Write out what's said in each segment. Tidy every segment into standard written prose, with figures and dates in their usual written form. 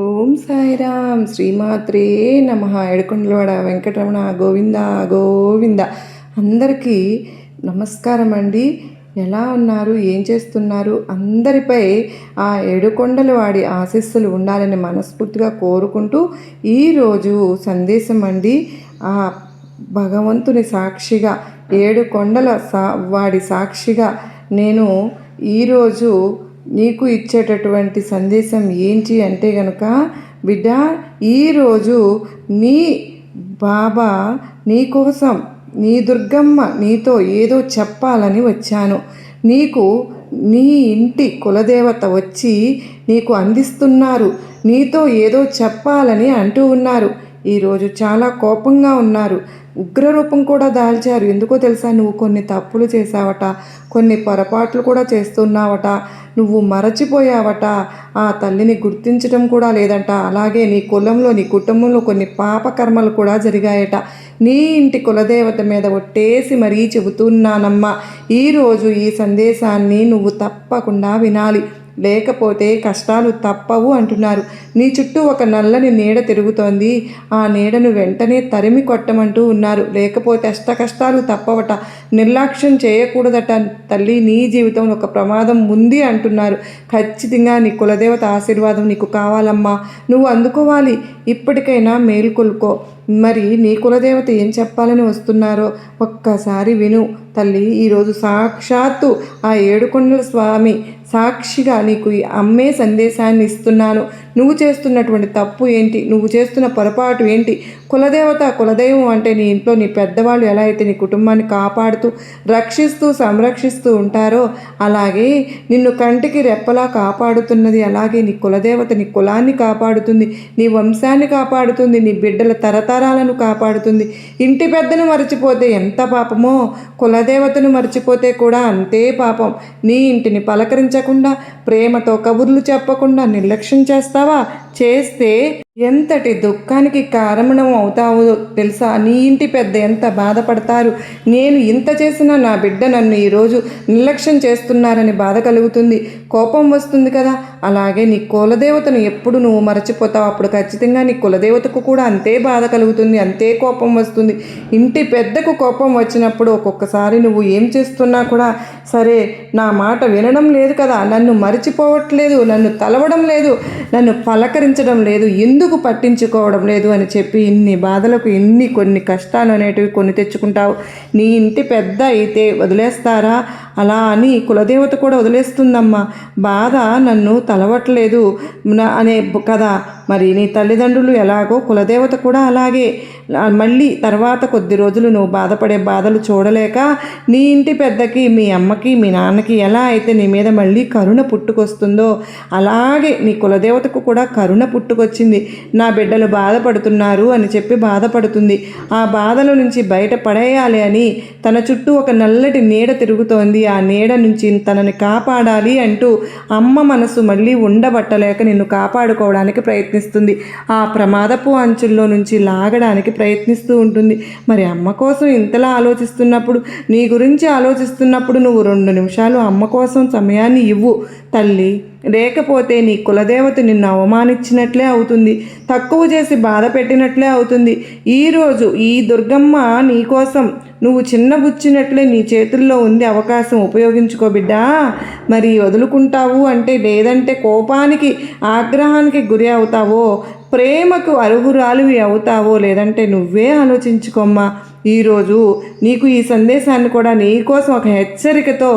ఓం సాయిరామ్ శ్రీమాత్రే నమ. ఏడుకొండలవాడ వెంకటరమణ గోవింద గోవింద. అందరికీ నమస్కారం అండి. ఎలా ఉన్నారు, ఏం చేస్తున్నారు? అందరిపై ఆ ఏడుకొండలవాడి ఆశీస్సులు ఉండాలని మనస్ఫూర్తిగా కోరుకుంటూ ఈరోజు సందేశం అండి. ఆ భగవంతుని సాక్షిగా, ఏడుకొండల వాడి సాక్షిగా నేను ఈరోజు నీకు ఇచ్చేటటువంటి సందేశం ఏంటి అంటే గనుక, బిడ్డ, ఈరోజు నీ బాబా నీకోసం, నీ దుర్గమ్మ నీతో ఏదో చెప్పాలని వచ్చాను. నీకు నీ ఇంటి కులదేవత వచ్చి నీకు అందిస్తున్నారు. నీతో ఏదో చెప్పాలని అంటూ ఉన్నారు. ఈరోజు చాలా కోపంగా ఉన్నారు. ఉగ్రరూపం కూడా దాల్చారు. ఎందుకో తెలుసా? నువ్వు కొన్ని తప్పులు చేసావట, కొన్ని పొరపాట్లు కూడా చేస్తున్నావట, నువ్వు మరచిపోయావట, ఆ తల్లిని గుర్తించడం కూడా లేదంట. అలాగే నీ కులంలో, నీ కుటుంబంలో కొన్ని పాపకర్మలు కూడా జరిగాయట. నీ ఇంటి కులదేవత మీద ఒట్టేసి మరీ చెబుతున్నానమ్మా, ఈరోజు ఈ సందేశాన్ని నువ్వు తప్పకుండా వినాలి, లేకపోతే కష్టాలు తప్పవు అంటున్నారు. నీ చుట్టూ ఒక నల్లని నీడ తిరుగుతోంది. ఆ నీడను వెంటనే తరిమి కొట్టమంటూ ఉన్నారు. లేకపోతే అష్ట కష్టాలు తప్పవట. నిర్లక్ష్యం చేయకూడదట తల్లి. నీ జీవితంలో ఒక ప్రమాదం ఉంది అంటున్నారు. ఖచ్చితంగా నీ కులదేవత ఆశీర్వాదం నీకు కావాలమ్మా. నువ్వు అందుకోవాలి. ఇప్పటికైనా మేల్కొల్కో. మరి నీ కులదేవత ఏం చెప్పాలని వస్తున్నారో ఒక్కసారి విను తల్లి. ఈరోజు సాక్షాత్తు ఆ ఏడుకొండల స్వామి సాక్షిగా నీకు అమ్మే సందేశాన్ని ఇస్తున్నాను. నువ్వు చేస్తున్నటువంటి తప్పు ఏంటి, నువ్వు చేస్తున్న పొరపాటు ఏంటి? కులదైవం అంటే నీ ఇంట్లో నీ పెద్దవాళ్ళు ఎలా అయితే నీ కుటుంబాన్ని కాపాడుతూ, రక్షిస్తూ, సంరక్షిస్తూ ఉంటారో, అలాగే నిన్ను కంటికి రెప్పలా కాపాడుతున్నది. అలాగే నీ కులదేవత నీ కులాన్ని కాపాడుతుంది, నీ వంశాన్ని కాపాడుతుంది, నీ బిడ్డల తరతరాలను కాపాడుతుంది. ఇంటి పెద్దను మర్చిపోతే ఎంత పాపమో, కులదేవతను మర్చిపోతే కూడా అంతే పాపం. నీ ఇంటిని పలకరించకుండా, ప్రేమతో కబుర్లు చెప్పకుండా నిర్లక్ష్యం చేస్తావా? చేస్తే ఎంతటి దుఃఖానికి కారణం అవుతావో తెలుసా? నీ ఇంటి పెద్ద ఎంత బాధపడతారు. నేను ఇంత చేసినా నా బిడ్డ నన్ను ఈరోజు నిర్లక్ష్యం చేస్తున్నారని బాధ కలుగుతుంది, కోపం వస్తుంది కదా. అలాగే నీ కులదేవతను ఎప్పుడు నువ్వు మరచిపోతావు, అప్పుడు ఖచ్చితంగా నీ కులదేవతకు కూడా అంతే బాధ కలుగుతుంది, అంతే కోపం వస్తుంది. ఇంటి పెద్దకు కోపం వచ్చినప్పుడు ఒక్కొక్కసారి నువ్వు ఏం చేస్తున్నా కూడా సరే, నా మాట వినడం లేదు కదా, నన్ను మరిచిపోవట్లేదు, నన్ను తలవడం లేదు, నన్ను పలకరించడం లేదు, ఎందుకు పట్టించుకోవడం లేదు అని చెప్పి ఇన్ని బాధలకు కొన్ని కష్టాలు అనేటివి కొని తెచ్చుకుంటావు. నీ ఇంటి పెద్ద అయితే వదిలేస్తారా? అలా అని కులదేవత కూడా వదిలేస్తుందమ్మా. బాధ నన్ను తలవట్లేదు అనే కదా. మరి నీ తల్లిదండ్రులు ఎలాగో కులదేవత కూడా అలాగే. మళ్ళీ తర్వాత కొద్ది రోజులు నువ్వు బాధపడే బాధలు చూడలేక నీ ఇంటి పెద్దకి, మీ అమ్మకి, మీ నాన్నకి ఎలా అయితే నీ మీద మళ్ళీ కరుణ పుట్టుకొస్తుందో, అలాగే నీ కులదేవతకు కూడా కరుణ పుట్టుకొచ్చింది. నా బిడ్డలు బాధపడుతున్నారు అని చెప్పి బాధపడుతుంది. ఆ బాధల నుంచి బయటపడేయాలి అని తన చుట్టూ ఒక నల్లటి నీడ తిరుగుతోంది. ఆ నీడ నుంచి తనని కాపాడాలి అంటూ అమ్మ మనసు మళ్ళీ ఉండబట్టలేక నిన్ను కాపాడుకోవడానికి ప్రయత్నిస్తుంది. ఆ ప్రమాదపు అంచుల్లో నుంచి లాగడానికి ప్రయత్నిస్తూ ఉంటుంది. మరి అమ్మ కోసం ఇంతలా ఆలోచిస్తున్నప్పుడు, నీ గురించి ఆలోచిస్తున్నప్పుడు నువ్వు 2 నిమిషాలు అమ్మ కోసం సమయాన్ని ఇవ్వు తల్లి. లేకపోతే నీ కులదేవత నిన్ను అవమానించినట్లే అవుతుంది, తక్కువ చేసి బాధ పెట్టినట్లే అవుతుంది. ఈరోజు ఈ దుర్గమ్మ నీకోసం నువ్వు చిన్నబుచ్చినట్లే నీ చేతుల్లో ఉంది. అవకాశం ఉపయోగించుకో బిడ్డా. మరి వదులుకుంటావు అంటే, లేదంటే కోపానికి, ఆగ్రహానికి గురి అవుతావో, ప్రేమకు అర్హురాలివి అవుతావో, లేదంటే నువ్వే ఆలోచించుకోమ్మా. ఈరోజు నీకు ఈ సందేశాన్ని కూడా నీకోసం ఒక హెచ్చరికతో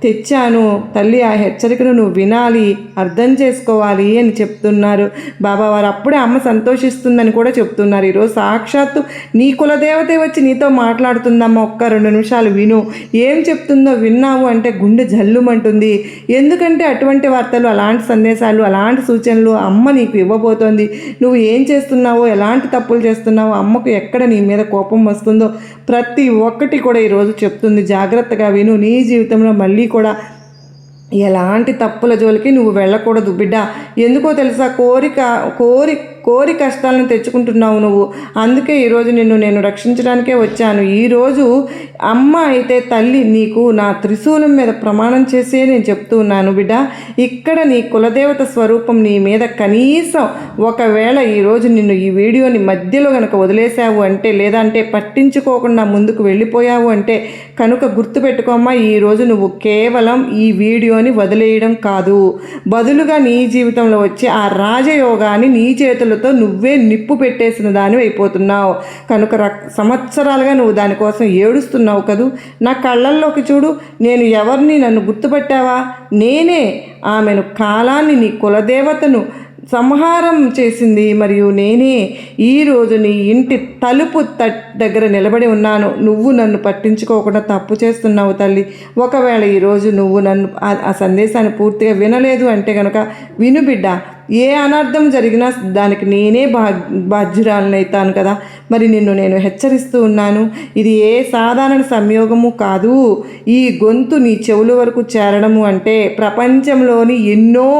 తెచ్చాను తల్లి. ఆ హెచ్చరికను నువ్వు వినాలి, అర్థం చేసుకోవాలి అని చెప్తున్నారు బాబావారు. అప్పుడే అమ్మ సంతోషిస్తుందని కూడా చెప్తున్నారు. ఈరోజు సాక్షాత్తు నీ కులదేవతే వచ్చి నీతో మాట్లాడుతుందమ్మ. ఒక్క 2 నిమిషాలు విను. ఏం చెప్తుందో విన్నావు అంటే గుండె జల్లుమంటుంది. ఎందుకంటే అటువంటి వార్తలు, అలాంటి సందేశాలు, అలాంటి సూచనలు అమ్మ నీకు ఇవ్వబోతోంది. నువ్వు ఏం చేస్తున్నావో, ఎలాంటి తప్పులు చేస్తున్నావో, అమ్మకు ఎక్కడ నీ మీద కోపం వస్తుందో ప్రతి ఒక్కటి కూడా ఈరోజు చెప్తుంది. జాగ్రత్తగా విను. నీ జీవితంలో మళ్ళీ కూడా ఎలాంటి తప్పుల జోలికి నువ్వు వెళ్ళకూడదు బిడ్డ. ఎందుకో తెలుసా? కోరి కష్టాలను తెచ్చుకుంటున్నావు నువ్వు. అందుకే ఈరోజు నిన్ను నేను రక్షించడానికే వచ్చాను. ఈరోజు అమ్మ అయితే తల్లి నీకు నా త్రిశూలం మీద ప్రమాణం చేసే నేను చెప్తూ ఉన్నాను బిడ్డ. ఇక్కడ నీ కులదేవత స్వరూపం నీ మీద కనీసం ఒకవేళ ఈరోజు నిన్ను ఈ వీడియోని మధ్యలో కనుక వదిలేసావు అంటే, లేదంటే పట్టించుకోకుండా ముందుకు వెళ్ళిపోయావు అంటే కనుక గుర్తుపెట్టుకోమ్మా, ఈరోజు నువ్వు కేవలం ఈ వీడియోని వదిలేయడం కాదు, బదులుగా నీ జీవితంలో వచ్చి ఆ రాజయోగాన్ని నీ చేతులతో నువ్వే నిప్పు పెట్టేసిన దానివి అయిపోతున్నావు. కనుక సంవత్సరాలుగా నువ్వు దానికోసం ఏడుస్తున్నావు కదూ. నా కళ్ళల్లోకి చూడు, నేను ఎవరిని నన్ను గుర్తుపట్టావా? నేనే ఆమెను, కాలాన్ని, నీ కులదేవతను సంహారం చేసింది మరియు నేనే. ఈరోజు నీ ఇంటి తలుపు దగ్గర నిలబడి ఉన్నాను. నువ్వు నన్ను పట్టించుకోకుండా తప్పు చేస్తున్నావు తల్లి. ఒకవేళ ఈరోజు నువ్వు నన్ను ఆ సందేశాన్ని పూర్తిగా వినలేదు అంటే కనుక విను బిడ్డ. ఏ అనర్థం జరిగినా దానికి నేనే బాధ్యురాలనైతాను కదా. మరి నిన్ను నేను హెచ్చరిస్తూ ఉన్నాను. ఇది ఏ సాధారణ సంయోగము కాదు. ఈ గొంతు నీ చెవుల వరకు చేరడము అంటే ప్రపంచంలోని ఎన్నో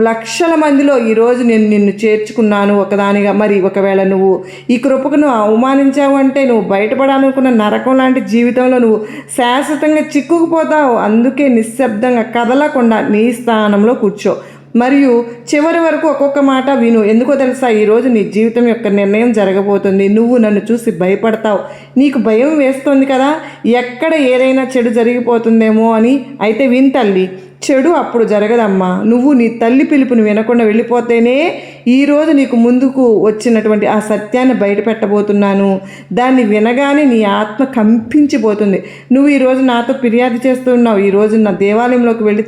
లక్షల మందిలో ఈరోజు నేను నిన్ను చేర్చుకున్నాను ఒకదానిగా. మరి ఒకవేళ నువ్వు ఈ కృపకు నువ్వు అవమానించావు అంటే నువ్వు బయటపడాలనుకున్న నరకం లాంటి జీవితంలో నువ్వు శాశ్వతంగా చిక్కుకుపోతావు. అందుకే నిశ్శబ్దంగా కదలకుండా నీ స్థానంలో కూర్చో మరియు చివరి వరకు ఒక్కొక్క మాట విను. ఎందుకో తెలుసా, ఈరోజు నీ జీవితం యొక్క నిర్ణయం జరగబోతుంది. నువ్వు నన్ను చూసి భయపడతావు. నీకు భయం వేస్తుంది కదా, ఎక్కడ ఏదైనా చెడు జరిగిపోతుందేమో అని. అయితే విన్ తల్లి, చెడు అప్పుడు జరగదమ్మా. నువ్వు నీ తల్లి పిలుపుని వినకుండా వెళ్ళిపోతేనే ఈరోజు నీకు ముందుకు వచ్చినటువంటి ఆ సత్యాన్ని బయట పెట్టబోతున్నాను. దాన్ని వినగానే నీ ఆత్మ కంపించిపోతుంది. నువ్వు ఈరోజు నాతో ఫిర్యాదు చేస్తున్నావు. ఈరోజు నా దేవాలయంలోకి వెళ్ళి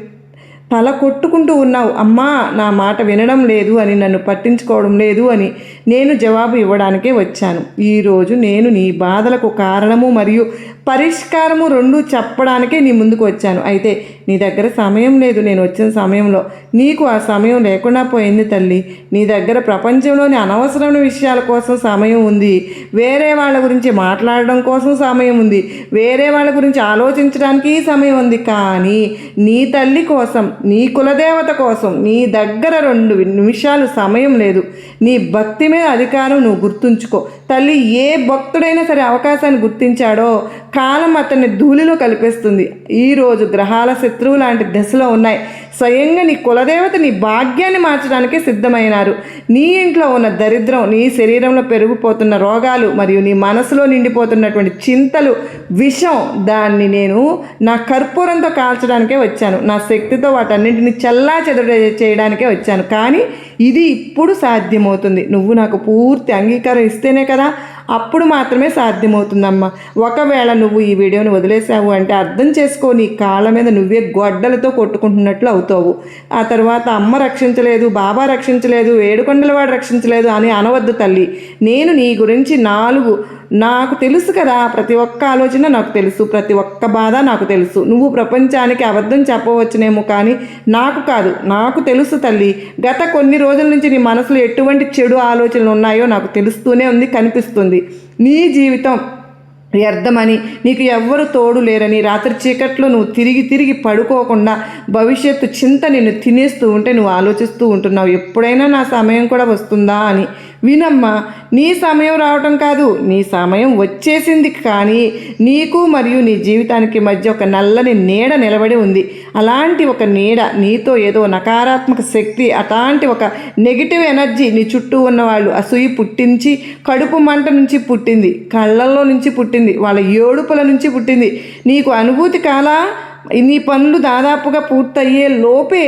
తల కొట్టుకుంటూ ఉన్నావు, అమ్మా నా మాట వినడం లేదు అని, నన్ను పట్టించుకోవడం లేదు అని. నేను జవాబు ఇవ్వడానికే వచ్చాను. ఈరోజు నేను నీ బాధలకు కారణము మరియు పరిష్కారము రెండూ చెప్పడానికే నీ ముందుకు వచ్చాను. అయితే నీ దగ్గర సమయం లేదు. నేను వచ్చిన సమయంలో నీకు ఆ సమయం లేకుండా పోయింది తల్లి. నీ దగ్గర ప్రపంచంలోని అనవసరమైన విషయాల కోసం సమయం ఉంది. వేరే వాళ్ళ గురించి మాట్లాడడం కోసం సమయం ఉంది. వేరే వాళ్ళ గురించి ఆలోచించడానికి సమయం ఉంది. కానీ నీ తల్లి కోసం, నీ కులదేవత కోసం నీ దగ్గర 2 నిమిషాలు సమయం లేదు. నీ భక్తి మీద అధికారం నువ్వు గుర్తుంచుకో తల్లి. ఏ భక్తుడైనా సరే అవకాశాన్ని గుర్తించాడో కాలం అతన్ని ధూళిలో కలిపేస్తుంది. ఈరోజు గ్రహాల శత్రువు లాంటి దశలో ఉన్నాయి. స్వయంగా నీ కులదేవత నీ భాగ్యాన్ని మార్చడానికి సిద్ధమైనారు. నీ ఇంట్లో ఉన్న దరిద్రం, నీ శరీరంలో పెరిగిపోతున్న రోగాలు మరియు నీ మనసులో నిండిపోతున్నటువంటి చింతలు, విషం, దాన్ని నేను నా కర్పూరంతో కాల్చడానికే వచ్చాను. నా శక్తితో వాటన్నింటిని చల్లా చెదడ చేయడానికే వచ్చాను. కానీ ఇది ఇప్పుడు సాధ్యమవుతుంది. నువ్వు నాకు పూర్తి అంగీకారం ఇస్తేనే కదా, అప్పుడు మాత్రమే సాధ్యమవుతుందమ్మా. ఒకవేళ నువ్వు ఈ వీడియోని వదిలేసావు అంటే అర్థం చేసుకో, నీ కాళ్ళ మీద నువ్వే గొడ్డలతో కొట్టుకుంటున్నట్లు అవుతావు. ఆ తర్వాత అమ్మ రక్షించలేదు, బాబా రక్షించలేదు, ఏడుకొండలవాడు రక్షించలేదు అని అనవద్దు తల్లి. నేను నీ గురించి నాకు తెలుసు కదా. ప్రతి ఒక్క ఆలోచన నాకు తెలుసు, ప్రతి ఒక్క బాధ నాకు తెలుసు. నువ్వు ప్రపంచానికి అబద్ధం చెప్పవచ్చునేమో కానీ నాకు కాదు, నాకు తెలుసు తల్లి. గత కొన్ని రోజుల నుంచి నీ మనసులో ఎటువంటి చెడు ఆలోచనలు ఉన్నాయో నాకు తెలుస్తూనే ఉంది, కనిపిస్తుంది. నీ జీవితం వ్యర్థమని, నీకు ఎవ్వరు తోడు లేరని, రాత్రి చీకట్లో నువ్వు తిరిగి పడుకోకుండా భవిష్యత్తు చింత నిన్ను తినేస్తూ ఉంటే నువ్వు ఆలోచిస్తూ ఉంటున్నావు, ఎప్పుడైనా నా సమయం కూడా వస్తుందా అని. వినమ్మా, నీ సమయం రావటం కాదు, నీ సమయం వచ్చేసింది. కానీ నీకు మరియు నీ జీవితానికి మధ్య ఒక నల్లని నీడ నిలబడి ఉంది. అలాంటి ఒక నీడ, నీతో ఏదో నకారాత్మక శక్తి, అలాంటి ఒక నెగిటివ్ ఎనర్జీ నీ చుట్టూ ఉన్నవాళ్ళు అసూయ పుట్టించి, కడుపు మంట నుంచి పుట్టింది, కళ్ళల్లో నుంచి పుట్టింది, వాళ్ళ ఏడుపుల నుంచి పుట్టింది. నీకు అనుభూతి కాలా? నీ పనులు దాదాపుగా పూర్తయ్యే లోపే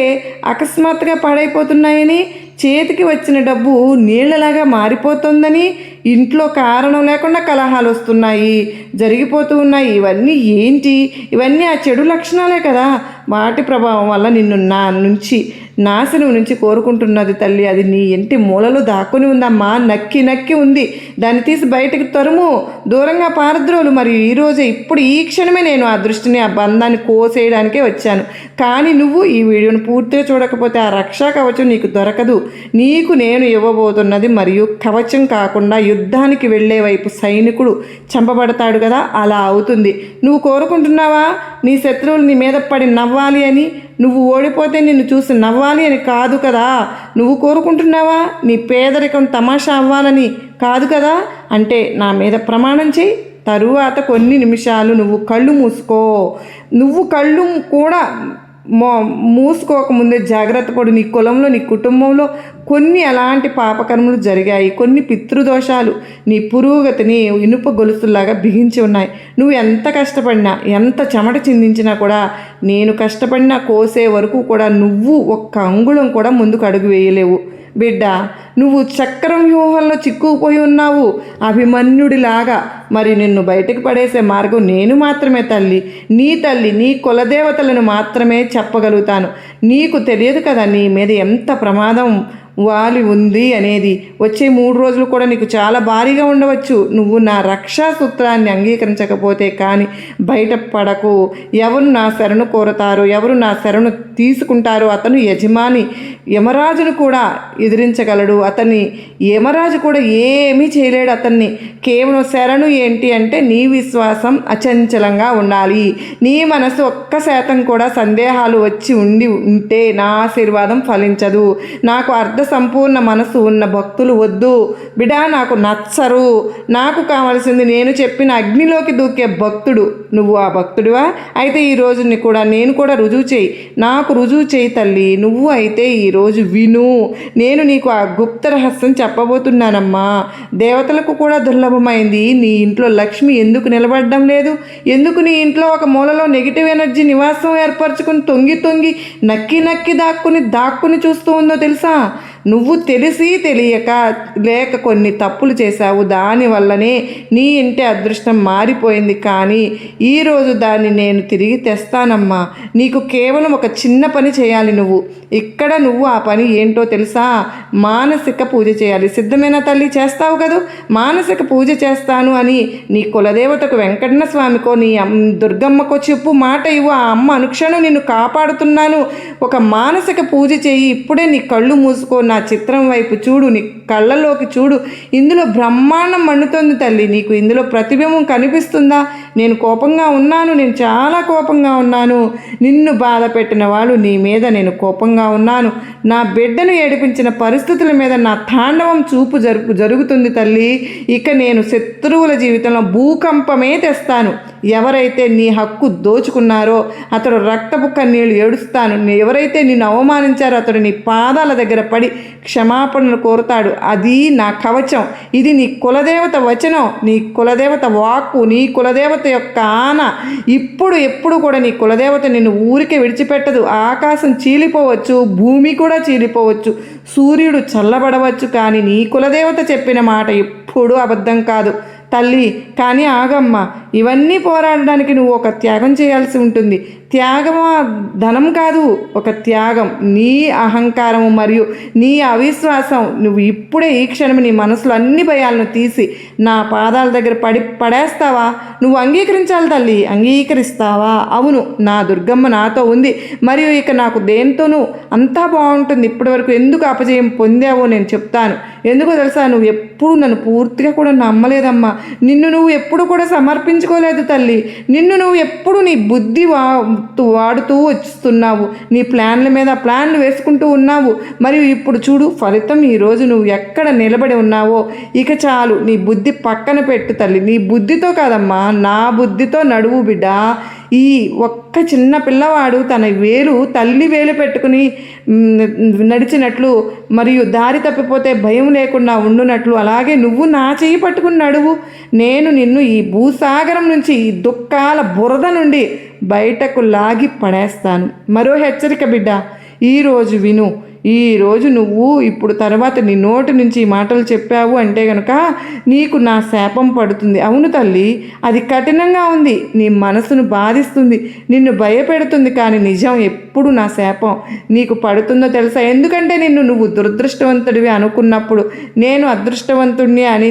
అకస్మాత్తుగా పాడైపోతున్నాయని, చేతికి వచ్చిన డబ్బు నీళ్లలాగా మారిపోతుందని, ఇంట్లో కారణం లేకుండా కలహాలు వస్తున్నాయి, జరిగిపోతూ ఉన్నాయి. ఇవన్నీ ఏంటి? ఇవన్నీ ఆ చెడు లక్షణాలే కదా. వాటి ప్రభావం వల్ల నిన్ను నా నుంచి, నాశనం నుంచి కోరుకుంటున్నది తల్లి. అది నీ ఇంటి మూలలో దాక్కుని ఉందమ్మా, నక్కి ఉంది. దాన్ని తీసి బయటకు తరుము, దూరంగా పారద్రోలు. మరియు ఈరోజే, ఇప్పుడు ఈ క్షణమే నేను ఆ దృష్టిని, ఆ బంధాన్ని కోసేయడానికే వచ్చాను. కానీ నువ్వు ఈ వీడియోను పూర్తిగా చూడకపోతే ఆ రక్షా కవచం నీకు దొరకదు. నీకు నేను ఇవ్వబోతున్నది మరియు కవచం కాకుండా యుద్ధానికి వెళ్ళే వైపు సైనికుడు చంపబడతాడు కదా, అలా అవుతుంది. నువ్వు కోరుకుంటున్నావా నీ శత్రువులు నీ మీద పడి నవ్వాలి అని? నువ్వు ఓడిపోతే నిన్ను చూసి నవ్వాలి అని కాదు కదా. నువ్వు కోరుకుంటున్నావా నీ పేదరికం తమాషా అవ్వాలని? కాదు కదా. అంటే నా మీద ప్రమాణం చెయ్యి. తరువాత కొన్ని నిమిషాలు నువ్వు కళ్ళు మూసుకో. నువ్వు కళ్ళు కూడా మూసుకోకముందే జాగ్రత్త పడు. నీ కులంలో నీ కుటుంబంలో కొన్ని అలాంటి పాపకర్మలు జరిగాయి, కొన్ని పితృదోషాలు నీ పురోగతిని ఇనుప గొలుసులాగా బిగించి ఉన్నాయి. నువ్వు ఎంత కష్టపడినా, ఎంత చెమట చిందించినా కూడా, నేను కష్టపడినా కోసే వరకు కూడా నువ్వు ఒక్క అంగుళం కూడా ముందుకు అడుగు వేయలేవు బిడ్డ. నువ్వు చక్రం వ్యూహంలో చిక్కుకుపోయి ఉన్నావు అభిమన్యుడిలాగా. మరి నిన్ను బయటకు పడేసే మార్గం నేను మాత్రమే తల్లి, నీ కులదేవతలను మాత్రమే చెప్పగలుగుతాను. నీకు తెలియదు కదా నీ మీద ఎంత ప్రమాదం వాలి ఉంది అనేది. వచ్చే 3 రోజులు కూడా నీకు చాలా భారీగా ఉండవచ్చు. నువ్వు నా రక్షా సూత్రాన్ని అంగీకరించకపోతే కానీ బయటపడకు. ఎవరు నా శరణు కోరతారో, ఎవరు నా శరణు తీసుకుంటారో అతను యజమాని. యమరాజును కూడా ఎదిరించగలడు. యమరాజు కూడా ఏమీ చేయలేడు అతన్ని. కేవలం శరణు ఏంటి అంటే నీ విశ్వాసం అచంచలంగా ఉండాలి. నీ మనసు 1% కూడా సందేహాలు వచ్చి ఉంటే నా ఆశీర్వాదం ఫలించదు. నాకు సంపూర్ణ మనసు ఉన్న భక్తులు వద్దు బిడా, నాకు నచ్చరు. నాకు కావలసింది నేను చెప్పిన అగ్నిలోకి దూకే భక్తుడు. నువ్వు ఆ భక్తుడివా? అయితే ఈరోజు నేను కూడా రుజువు చేయి. నాకు రుజువు చేయి తల్లి. నువ్వు అయితే ఈరోజు విను. నేను నీకు ఆ గుప్త రహస్యం చెప్పబోతున్నానమ్మా. దేవతలకు కూడా దుర్లభమైంది. నీ ఇంట్లో లక్ష్మి ఎందుకు నిలబడడం లేదు? ఎందుకు నీ ఇంట్లో ఒక మూలలో నెగిటివ్ ఎనర్జీ నివాసం ఏర్పరచుకుని తొంగి నక్కి దాక్కుని చూస్తూ ఉందో తెలుసా? నువ్వు తెలిసి తెలియక లేక కొన్ని తప్పులు చేశావు. దానివల్లనే నీ ఇంటి అదృష్టం మారిపోయింది. కానీ ఈరోజు దాన్ని నేను తిరిగి తెస్తానమ్మా. నీకు కేవలం ఒక చిన్న పని చేయాలి. నువ్వు ఆ పని ఏంటో తెలుసా? మానసిక పూజ చేయాలి. సిద్ధమైన తల్లి? చేస్తావు కదా. మానసిక పూజ చేస్తాను అని నీ కులదేవతకు వెంకటన స్వామికో నీ దుర్గమ్మకో చెప్పు. మాట ఇవ్వు. ఆ అమ్మ అనుక్షణం నిన్ను కాపాడుతున్నాను. ఒక మానసిక పూజ చేయి. ఇప్పుడే నీ కళ్ళు మూసుకో. నా చిత్రం వైపు చూడు. నీ కళ్ళలోకి చూడు. ఇందులో బ్రహ్మాండం మండుతోంది తల్లి. నీకు ఇందులో ప్రతిబింబం కనిపిస్తుందా? నేను కోపంగా ఉన్నాను. నేను చాలా కోపంగా ఉన్నాను. నిన్ను బాధ పెట్టిన వాళ్ళు నీ మీద నేను కోపంగా ఉన్నాను. నా బిడ్డను ఏడిపించిన పరిస్థితుల మీద నా తాండవం చూపు జరుగుతుంది తల్లి. ఇక నేను శత్రువుల జీవితంలో భూకంపమే తెస్తాను. ఎవరైతే నీ హక్కు దోచుకున్నారో అతడు రక్తపు కన్నీళ్లు ఏడుస్తాను. ఎవరైతే నిన్ను అవమానించారో అతడు నీ పాదాల దగ్గర పడి క్షమాపణలు కోరుతాడు. అది నా కవచం. ఇది నీ కులదేవత వచనం, నీ కులదేవత వాక్కు, నీ కులదేవత యొక్క ఆన. ఎప్పుడు కూడా నీ కులదేవత నిన్ను ఊరికే విడిచిపెట్టదు. ఆకాశం చీలిపోవచ్చు, భూమి కూడా చీలిపోవచ్చు, సూర్యుడు చల్లబడవచ్చు, కానీ నీ కులదేవత చెప్పిన మాట ఎప్పుడూ అబద్ధం కాదు తల్లి. కానీ ఆగమ్మ, ఇవన్నీ పోరాడడానికి నువ్వు ఒక త్యాగం చేయాల్సి ఉంటుంది. త్యాగమా ధనం కాదు, ఒక త్యాగం. నీ అహంకారము మరియు నీ అవిశ్వాసం. నువ్వు ఇప్పుడే ఈ క్షణం నీ మనసులో అన్ని భయాలను తీసి నా పాదాల దగ్గర పడేస్తావా? నువ్వు అంగీకరించాలి తల్లి. అంగీకరిస్తావా? అవును, నా దుర్గమ్మ నాతో ఉంది. మరియు ఇక నాకు దేంతోనూ అంతా బాగుంటుంది. ఇప్పటి వరకు ఎందుకు అపజయం పొందావో నేను చెప్తాను. ఎందుకో తెలుసా? నువ్వు ఎప్పుడు నన్ను పూర్తిగా కూడా నమ్మలేదమ్మా. నిన్ను నువ్వు ఎప్పుడు కూడా సమర్పించుకోలేదు తల్లి. నిన్ను నువ్వు ఎప్పుడు నీ బుద్ధి వాడుతూ వస్తున్నావు. నీ ప్లాన్ల మీద ప్లాన్లు వేసుకుంటూ ఉన్నావు. మరియు ఇప్పుడు చూడు ఫలితం. ఈరోజు నువ్వు ఎక్కడ నిలబడి ఉన్నావో ఇక చాలు. నీ బుద్ధి పక్కన పెట్టు తల్లి. నీ బుద్ధితో కాదమ్మా, నా బుద్ధితో నడువు బిడ్డ. ఈ ఒక్క చిన్న పిల్లవాడు తన వేలు తల్లి వేలు పెట్టుకుని నడిచినట్లు మరియు దారి తప్పిపోతే భయం లేకుండా ఉండునట్లు అలాగే నువ్వు నా చెయ్యి పట్టుకుని నడువు. నేను నిన్ను ఈ భూసాగరం నుంచి, ఈ దుఃఖాల బురద నుండి బయటకు లాగి పడేస్తాను. మరో హెచ్చరిక బిడ్డ, ఈరోజు విను. ఈరోజు నువ్వు ఇప్పుడు తర్వాత నీ నోటి నుంచి ఈ మాటలు చెప్పావు అంటే కనుక నీకు నా శాపం పడుతుంది. అవును తల్లి, అది కఠినంగా ఉంది, నీ మనసును బాధిస్తుంది, నిన్ను భయపెడుతుంది. కానీ నిజం ఎప్పుడు నా శాపం నీకు పడుతుందో తెలుసా? ఎందుకంటే నువ్వు దురదృష్టవంతుడివి అనుకున్నప్పుడు, నేను అదృష్టవంతుడిని అని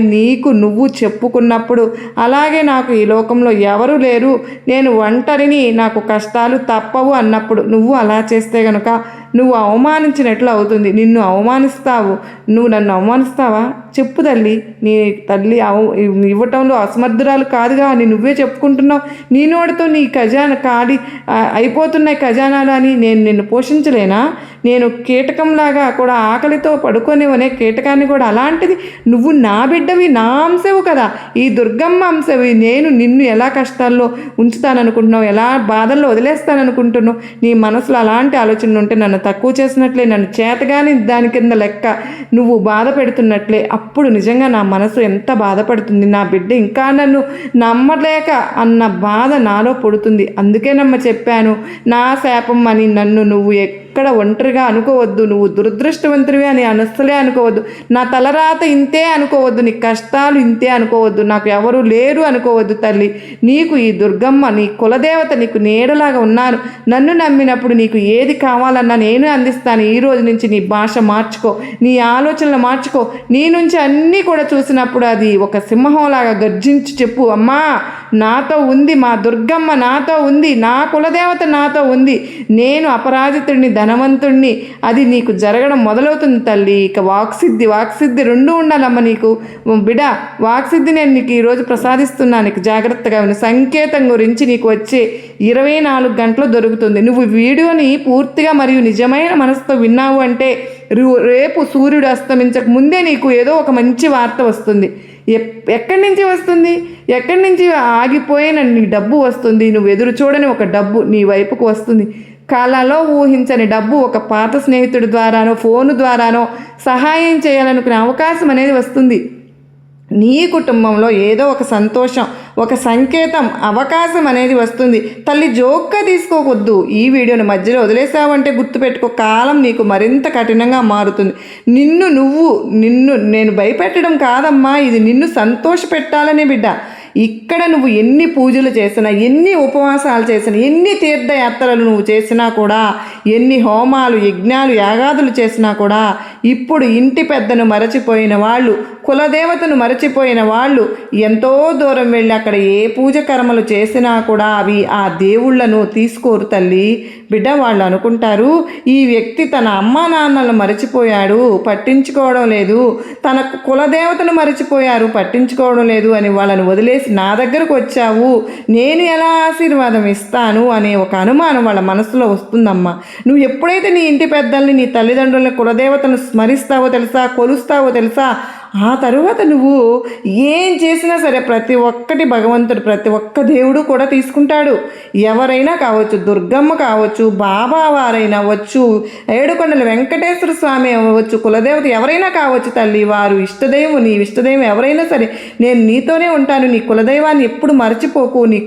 నువ్వు చెప్పుకున్నప్పుడు, అలాగే నాకు ఈ లోకంలో ఎవరు లేరు, నేను ఒంటరిని, నాకు కష్టాలు తప్పవు అన్నప్పుడు నువ్వు అలా చేస్తే కనుక నువ్వు అవమానించినట్లు అవుతుంది. నిన్ను అవమానిస్తావు. నువ్వు నన్ను అవమానిస్తావా? చెప్పు తల్లి. నీ తల్లి ఇవ్వటంలో అసమర్థురాలు కాదుగా అని నువ్వే చెప్పుకుంటున్నావు. నీ నోటితో నీ ఖజానా ఖాళీ అయిపోతున్నాయి ఖజానాలు అని నేను నిన్ను పోషించలేనా? నేను కీటకంలాగా కూడా ఆకలితో పడుకోనివనే కీటకాన్ని కూడా అలాంటిది నువ్వు నా బిడ్డవి, నా అంశవు కదా, ఈ దుర్గమ్మ అంశవి. నేను నిన్ను ఎలా కష్టాల్లో ఉంచుతాననుకుంటున్నావు, ఎలా బాధల్లో వదిలేస్తాననుకుంటున్నావు? నీ మనసులో అలాంటి ఆలోచనలు ఉంటే నన్ను తక్కువ చేసినట్లే, నన్ను చేతగాని దాని కింద లెక్క నువ్వు బాధ పెడుతున్నట్లే. అప్పుడు నిజంగా నా మనసు ఎంత బాధపడుతుంది. నా బిడ్డ ఇంకా నన్ను నమ్మలేక అన్న బాధ నాలో పుడుతుంది. అందుకేనమ్మ చెప్పాను, నా శాపం అని నన్ను నువ్వు ఎక్కడ ఒంటరిగా అనుకోవద్దు. నువ్వు దురదృష్టవంతుడివి అని అసలే అనుకోవద్దు. నా తలరాత ఇంతే అనుకోవద్దు. నీ కష్టాలు ఇంతే అనుకోవద్దు. నాకు ఎవరు లేరు అనుకోవద్దు తల్లి. నీకు ఈ దుర్గమ్మ, నీ కులదేవత నీకు నీడలాగా ఉన్నాను. నన్ను నమ్మినప్పుడు నీకు ఏది కావాలన్నా నేను అందిస్తాను. ఈ రోజు నుంచి నీ భాష మార్చుకో, నీ ఆలోచనలు మార్చుకో. నీ నుంచి అన్నీ కూడా చూసినప్పుడు అది ఒక సింహంలాగా గర్జించి చెప్పు, అమ్మా నాతో ఉంది, మా దుర్గమ్మ నాతో ఉంది, నా కులదేవత నాతో ఉంది, నేను అపరాజితుడిని, ధనవంతుడిని. అది నీకు జరగడం మొదలవుతుంది తల్లి. ఇక వాక్సిద్ధి రెండూ ఉండాలమ్మ నీకు. బిడ వాక్సిద్ధి నేను నీకు ఈరోజు ప్రసాదిస్తున్నాను. నీకు జాగ్రత్తగా ఉన్న సంకేతం గురించి నీకు వచ్చే 24 గంటలు దొరుకుతుంది. నువ్వు వీడియోని పూర్తిగా మరియు నిజమైన మనసుతో విన్నావు అంటే రేపు సూర్యుడు అస్తమించక ముందే నీకు ఏదో ఒక మంచి వార్త వస్తుంది. ఎక్కడి నుంచి వస్తుంది? ఎక్కడి నుంచి ఆగిపోయిన నీ డబ్బు వస్తుంది. నువ్వు ఎదురు చూడని ఒక డబ్బు నీ వైపుకు వస్తుంది. కళలో ఊహించని డబ్బు ఒక పాత స్నేహితుడి ద్వారానో ఫోను ద్వారానో సహాయం చేయాలనుకునే అవకాశం అనేది వస్తుంది. నీ కుటుంబంలో ఏదో ఒక సంతోషం, ఒక సంకేతం, అవకాశం అనేది వస్తుంది. తల్లి జోక్గా తీసుకోవద్దు. ఈ వీడియోని మధ్యలో వదిలేసావంటే గుర్తుపెట్టుకో, కాలం నీకు మరింత కఠినంగా మారుతుంది. నిన్ను నేను భయపెట్టడం కాదమ్మా, ఇది నిన్ను సంతోష పెట్టాలనే బిడ్డ. ఇక్కడ నువ్వు ఎన్ని పూజలు చేసినా, ఎన్ని ఉపవాసాలు చేసినా, ఎన్ని తీర్థయాత్రలు నువ్వు చేసినా కూడా, ఎన్ని హోమాలు, యజ్ఞాలు, యాగాదులు చేసినా కూడా ఇప్పుడు ఇంటి పెద్దను మరచిపోయిన వాళ్ళు, కులదేవతను మరచిపోయిన వాళ్ళు ఎంతో దూరం వెళ్ళి అక్కడ ఏ పూజ కర్మలు చేసినా కూడా అవి ఆ దేవుళ్లను తీసుకోరు తల్లి. బిడ్డ వాళ్ళు అనుకుంటారు, ఈ వ్యక్తి తన అమ్మా నాన్నలను మరచిపోయాడు, పట్టించుకోవడం లేదు, తన కులదేవతను మరచిపోయారు, పట్టించుకోవడం లేదు అని వాళ్ళని వదిలేసి నా దగ్గరకు వచ్చావు, నేను ఎలా ఆశీర్వాదం ఇస్తాను అనే ఒక అనుమానం వాళ్ళ మనసులో వస్తుందమ్మా. నువ్వు ఎప్పుడైతే నీ ఇంటి పెద్దల్ని, నీ తల్లిదండ్రులని, కులదేవతను స్మరిస్తావో తెలుసా, కొలుస్తావో తెలుసా, ఆ తరువాత నువ్వు ఏం చేసినా సరే ప్రతి ఒక్కటి భగవంతుడు, ప్రతి ఒక్క దేవుడు కూడా తీసుకుంటాడు. ఎవరైనా కావచ్చు, దుర్గమ్మ కావచ్చు, బాబా వారైనా అవ్వచ్చు, ఏడుకొండల వెంకటేశ్వర స్వామి అవ్వచ్చు, కులదేవత ఎవరైనా కావచ్చు తల్లి. వారు ఇష్టదైవం, నీ ఇష్టదైవం ఎవరైనా సరే, నేను నీతోనే ఉంటాను. నీ కులదైవాన్ని ఎప్పుడు మర్చిపోకు. నీ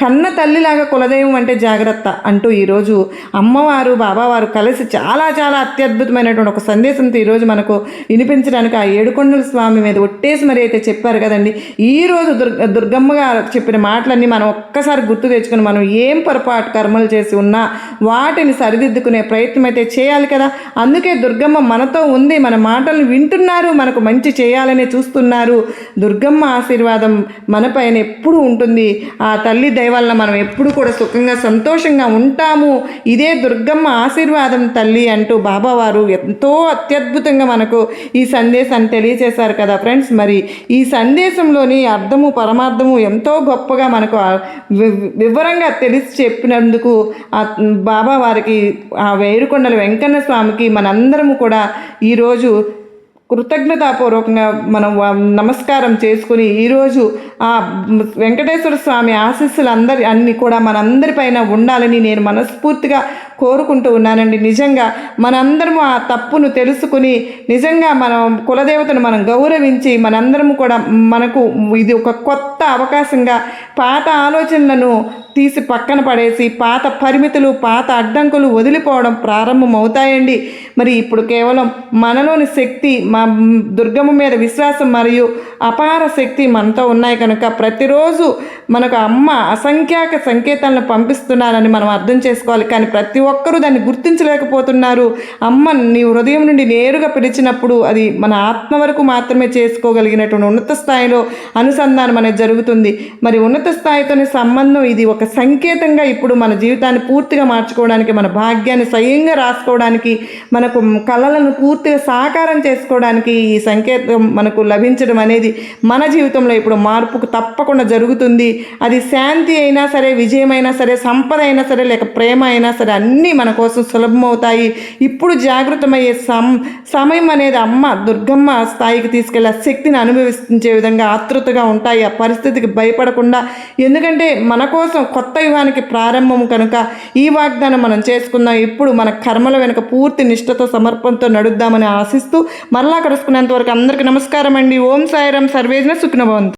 కన్న తల్లిలాగా కులదైవం అంటే జాగ్రత్త అంటూ ఈరోజు అమ్మవారు బాబావారు కలిసి చాలా చాలా అత్యద్భుతమైనటువంటి ఒక సందేశంతో ఈరోజు మనకు వినిపించడానికి ఆ ఏడుకొండల స్వామి మీద ఒట్టేసి మరి అయితే చెప్పారు కదండి. ఈరోజు దుర్గమ్మ గారు చెప్పిన మాటలన్నీ మనం ఒక్కసారి గుర్తు తెచ్చుకొని మనం ఏం పొరపాటు కర్మలు చేసి ఉన్నా వాటిని సరిదిద్దుకునే ప్రయత్నం అయితే చేయాలి కదా. అందుకే దుర్గమ్మ మనతో ఉంది, మన మాటలను వింటున్నారు, మనకు మంచి చేయాలని చూస్తున్నారు. దుర్గమ్మ ఆశీర్వాదం మనపైన ఎప్పుడు ఉంటుంది. ఆ తల్లి దయ వలన మనం ఎప్పుడు కూడా సుఖంగా సంతోషంగా ఉంటాము. ఇదే దుర్గమ్మ ఆశీర్వాదం తల్లి అంటూ బాబావారు ఎంతో అత్యద్భుతంగా మనకు ఈ సందేశాన్ని తెలియచేశారు కదా ఫ్రెండ్స్. మరి ఈ సందేశంలోని అర్థము పరమార్థము ఎంతో గొప్పగా మనకు వివరంగా తెలిసి చెప్పినందుకు ఆ బాబా వారికి, ఆ ఏడుకొండల వెంకన్న స్వామికి మనందరము కూడా ఈరోజు కృతజ్ఞతాపూర్వకంగా మనం నమస్కారం చేసుకుని ఈరోజు ఆ వెంకటేశ్వర స్వామి ఆశీస్సులు అన్నీ కూడా మనందరిపైన ఉండాలని నేను మనస్ఫూర్తిగా కోరుకుంటూ ఉన్నానండి. నిజంగా మనందరము ఆ తప్పును తెలుసుకుని నిజంగా మనం కులదేవతను మనం గౌరవించి మనందరము కూడా మనకు ఇది ఒక కొత్త అవకాశంగా పాత ఆలోచనలను తీసి పక్కన పడేసి పాత పరిమితులు, పాత అడ్డంకులు వదిలిపోవడం ప్రారంభమవుతాయండి. మరి ఇప్పుడు కేవలం మనలోని శక్తి, మా దుర్గమ్మ మీద విశ్వాసం మరియు అపార శక్తి మనతో ఉన్నాయి కనుక ప్రతిరోజు మనకు అమ్మ అసంఖ్యాక సంకేతాలను పంపిస్తున్నారని మనం అర్థం చేసుకోవాలి. కానీ ప్రతి ఒక్కరూ దాన్ని గుర్తించలేకపోతున్నారు. అమ్మ నీ హృదయం నుండి నేరుగా పిలిచినప్పుడు అది మన ఆత్మ వరకు మాత్రమే చేసుకోగలిగినటువంటి ఉన్నత స్థాయిలో అనుసంధానం అనేది జరుగుతుంది. మరి ఉన్నత స్థాయితోనే సంబంధం ఇది ఒక సంకేతంగా ఇప్పుడు మన జీవితాన్ని పూర్తిగా మార్చుకోవడానికి, మన భాగ్యాన్ని స్వయంగా రాసుకోవడానికి, మనకు కళలను పూర్తిగా సాకారం చేసుకోవడానికి ఈ సంకేతం మనకు లభించడం అనేది మన జీవితంలో ఇప్పుడు మార్పుకు తప్పకుండా జరుగుతుంది. అది శాంతి అయినా సరే, విజయమైనా సరే, సంపద అయినా సరే, లేక ప్రేమ అయినా సరే అన్నీ మన కోసం సులభమవుతాయి. ఇప్పుడు జాగృతమయ్యే సమయం అనేది అమ్మ దుర్గమ్మ స్థాయికి తీసుకెళ్ళి ఆ శక్తిని అనుభవించే విధంగా ఆతృతగా ఉంటాయి. ఆ పరిస్థితికి భయపడకుండా, ఎందుకంటే మన కోసం కొత్త యుగానికి ప్రారంభం కనుక ఈ వాగ్దానం మనం చేసుకుందాం. ఇప్పుడు మన కర్మల వెనుక పూర్తి నిష్ఠతో సమర్పణతో నడుద్దామని ఆశిస్తూ మరలా కలుసుకునేంత వరకు అందరికీ నమస్కారం అండి. ఓం సాయిరాం. సర్వేజన సుఖినో భవంతు.